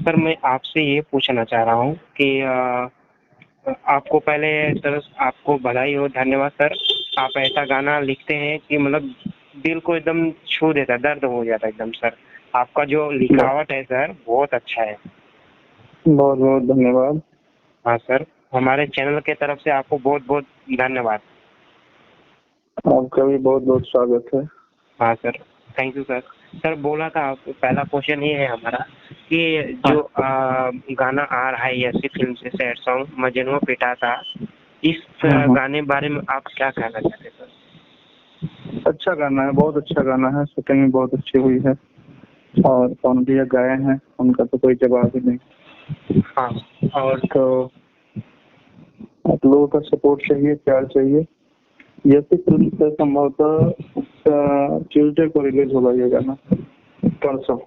Sir मैं आपसे ये पूछना चाह रहा हूँ कि आपको पहले सर आपको बधाई हो, धन्यवाद सर। आप ऐसा गाना लिखते हैं कि मतलब दिल को एकदम छू देता है, दर्द हो जाता है एकदम सर। आपका जो लिखावट है सर बहुत अच्छा है। बहुत बहुत धन्यवाद। हाँ सर, हमारे चैनल के तरफ से आपको बहुत बहुत धन्यवाद। आपका भी बहुत बहुत स्वागत है। हाँ sir, thank you sir. Sir बोला था आपको, पहला क्वेश्चन ये है हमारा कि जो गाना आ रहा है ऐसी फिल्म से सैड सॉन्ग मजनू पिटा था, इस गाने बारे में आप क्या कहना चाहते हैं सर? अच्छा गाना है, बहुत अच्छा गाना है, शूटिंग भी बहुत अच्छी हुई है और कौन भी गाए हैं उनका तो कोई जवाब ही नहीं। हाँ, और तो आप लोगों का सपोर्ट चाहिए, प्यार चाहिए। ऐसी फिल्म से संभवतः ट्यूजडे को रिलीज होगा ये गाना, परसों।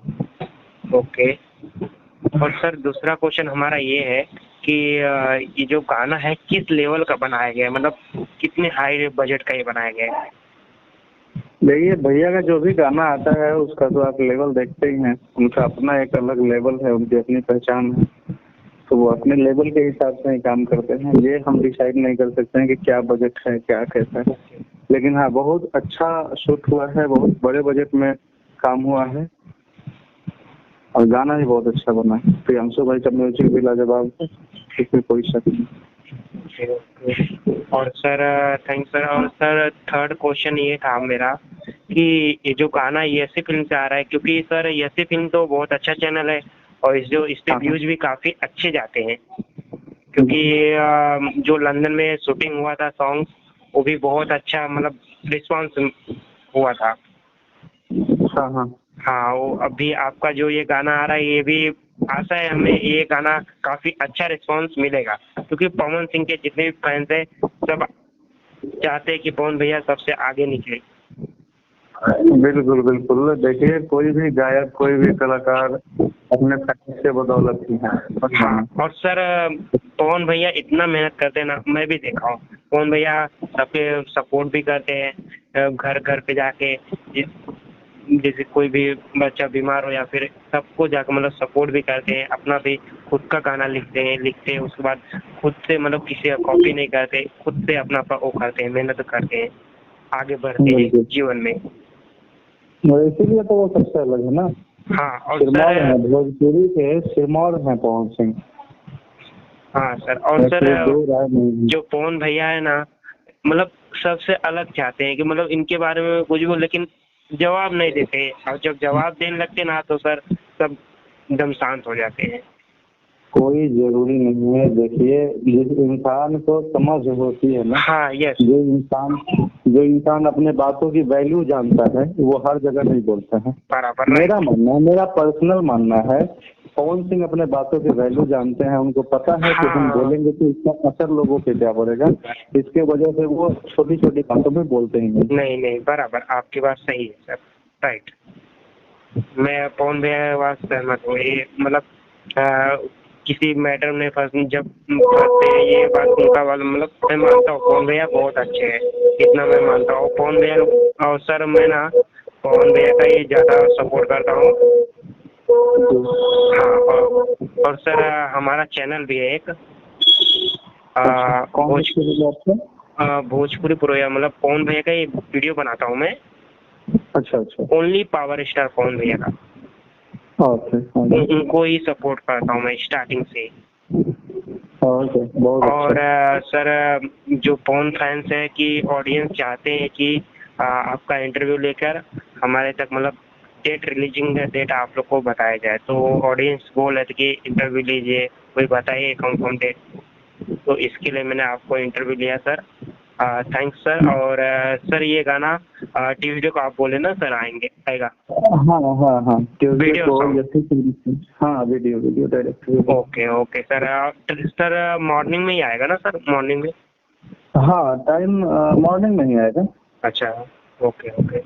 ओके। और सर दूसरा क्वेश्चन हमारा ये है कि ये जो गाना है किस लेवल का बनाया गया है, मतलब कितने हाई बजट का ये बनाया गया है? देखिए भैया का जो भी गाना आता है उसका तो आप लेवल देखते ही हैं, उनका अपना एक अलग लेवल है, उनकी अपनी पहचान है, तो वो अपने लेवल के हिसाब से ही काम करते हैं। ये हम डिसाइड नहीं कर सकते हैं कि क्या बजट है, क्या कैसा है, लेकिन हाँ बहुत अच्छा शूट हुआ है, बहुत बड़े बजट में काम हुआ है और गाना भी बहुत अच्छा बना है। प्रियांशु भाई का म्यूजिक भी लाजवाब है, इसमें कोई शक नहीं। और सर थैंक सर। और सर थर्ड क्वेश्चन ये था मेरा कि ये जो गाना ऐसी फिल्म से आ रहा है, क्योंकि सर ऐसी फिल्म तो बहुत अच्छा चैनल है और इस पे व्यूज भी काफ़ी अच्छे जाते हैं, क्योंकि जो लंदन में शूटिंग हुआ था सॉन्ग वो भी बहुत अच्छा मतलब रिस्पॉन्स हुआ था। हाँ हाँ हाँ, वो अभी आपका जो ये गाना आ रहा है ये भी आशा है हमें ये गाना काफ़ी अच्छा रिस्पॉन्स मिलेगा, क्योंकि पवन सिंह के जितने भी फैंस हैं सब चाहते हैं कि पवन भैया सबसे आगे निकले। बिल्कुल बिल्कुल। देखिए कोई भी गायक, कोई भी कलाकार अपने फैन से बदौलत ही है। हाँ, और सर पवन भैया इतना मेहनत करते हैं ना, मैं भी देखा हूँ। पवन भैया सबके सपोर्ट भी करते हैं, घर घर पे जाके जैसे कोई भी बच्चा बीमार हो या फिर सबको जाकर मतलब सपोर्ट भी करते हैं। अपना भी खुद का गाना लिखते हैं उसके बाद खुद से मतलब किसी का कॉपी नहीं करते, खुद से अपना वो करते हैं, मेहनत करते हैं, आगे बढ़ते हैं जीवन में। इसीलिए तो वो सबसे अलग है ना। हाँ, और सिरमौर सर है, भोजपुरी के सिरमौर है पवन सिंह। हाँ सर, और सर दो राय नहीं। जो पवन भैया है ना, मतलब सबसे अलग चाहते हैं कि मतलब इनके बारे में कुछ भी, लेकिन जवाब नहीं देते, और जब जवाब देने लगते ना तो सर सब एकदम शांत हो जाते हैं। कोई जरूरी नहीं है। देखिए जिस इंसान को समझ होती है ना, हाँ, यस, जो इंसान अपने बातों की वैल्यू जानता है वो हर जगह नहीं बोलता है। बराबर। मेरा मानना है, मेरा पर्सनल मानना है, पवन सिंह अपने बातों की वैल्यू जानते हैं। उनको पता है कि हम बोलेंगे तो इसका असर लोगों पे क्या पड़ेगा, इसके वजह से वो छोटी छोटी बातों में बोलते ही नहीं नहीं, बराबर, आपकी बात सही है सर, राइट। मैं पवन भैया की बात सहमत हूँ। ये मतलब किसी मैटर में जब फंसते हैं ये बात उनका वाला, मतलब मैं मानता हूँ पवन भैया बहुत अच्छे हैं, इतना मैं मानता हूँ पवन भैया। और सर मैं ना पवन भैया का ही ज़्यादा सपोर्ट करता हूँ। हाँ, और सर हमारा चैनल भी है एक भोजपुरी पुरोया, मतलब पवन भैया का ही वीडियो बनाता हूँ मैं। अच्छा अच्छा। ओनली पावर स्टार पवन भैया का, उनको ही सपोर्ट करता हूँ मैं स्टार्टिंग से। और सर जो पवन फैंस है कि ऑडियंस चाहते हैं कि आपका इंटरव्यू लेकर हमारे तक मतलब डेट रिलीजिंग डेट आप लोग को बताया जाए, तो ऑडियंस बोल रहे थे कि इंटरव्यू लीजिए, कोई बताइए कंफर्म डेट, तो इसके लिए मैंने आपको इंटरव्यू लिया सर। Thanks sir. और सर ये गाना ट्यूसडे को आप बोले ना सर आएगा। हाँ हाँ हाँ, वीडियो हाँ video direct. Okay okay sir. Sir morning में ही आएगा ना सर, मॉर्निंग में? हाँ टाइम मॉर्निंग में ही आएगा। अच्छा, okay okay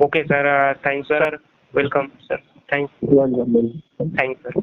okay sir. Thanks sir, welcome sir, thanks sir.